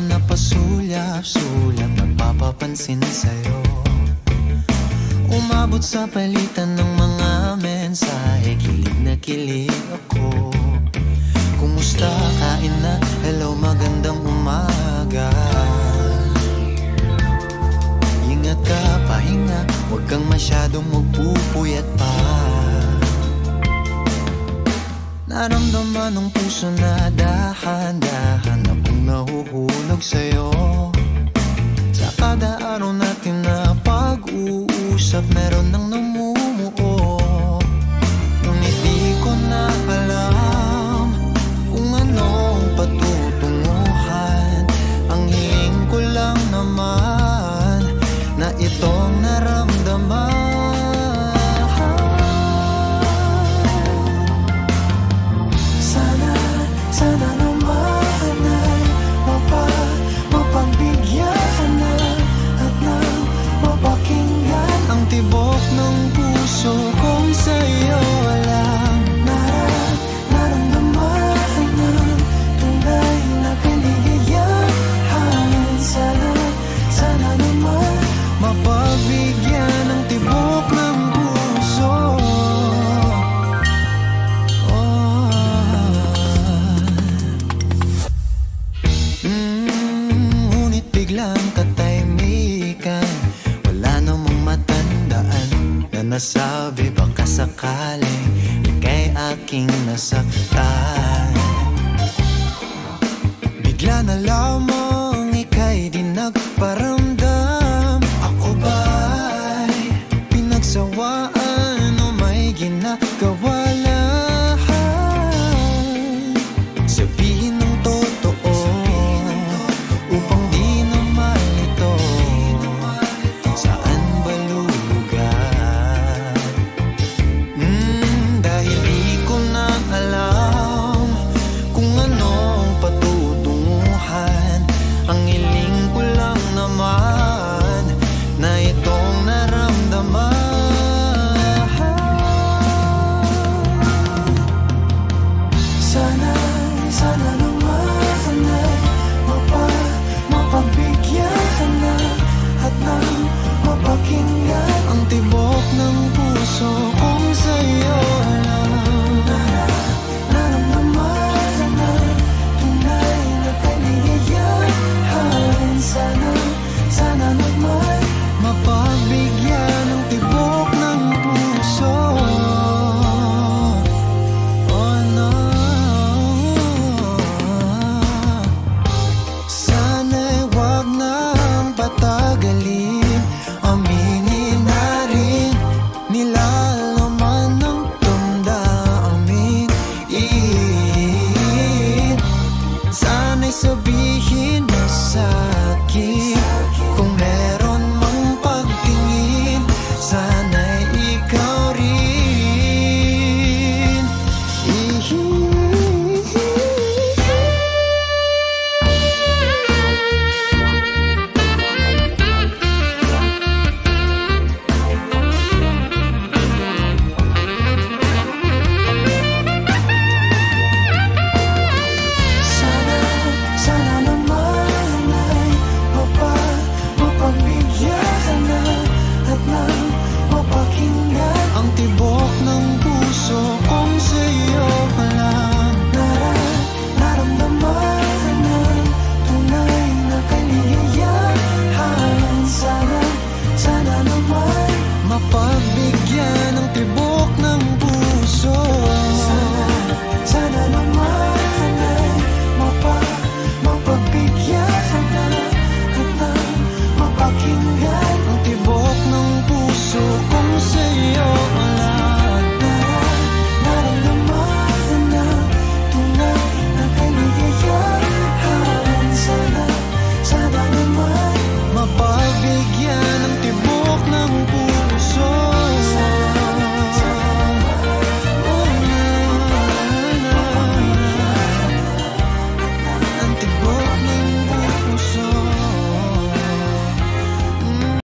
akin na pasulyap-sulyap, nagpapapansin sa'yo. Umabot sa palitan ng mga mensahe, kilig na kilig ako. Kumusta, kain na, hello, magandang umaga. Ingat ka, pahinga, huwag kang masyadong magpupuyat pa. Naramdaman ng puso na dahan-dahan akong nahuhulog sa'yo. Sa kada araw natin na pag-uusap, meron nang namumuo. Ngunit di ko na alam kung anong patutunguhan. Ang hiling ko lang naman na itong naramdaman. Sana naman ay mapagbigyan na at nang mapakinggan ang tibok ng puso kong sa'yo lang naramdaman ng tunay na kaligayahan. Sana naman mapagbigyan ng tibok ng puso. Ngunit biglang katahimikan, wala namang matandaan na nasabi baka sakaling ika'y aking nasaktan. Bigla na lamang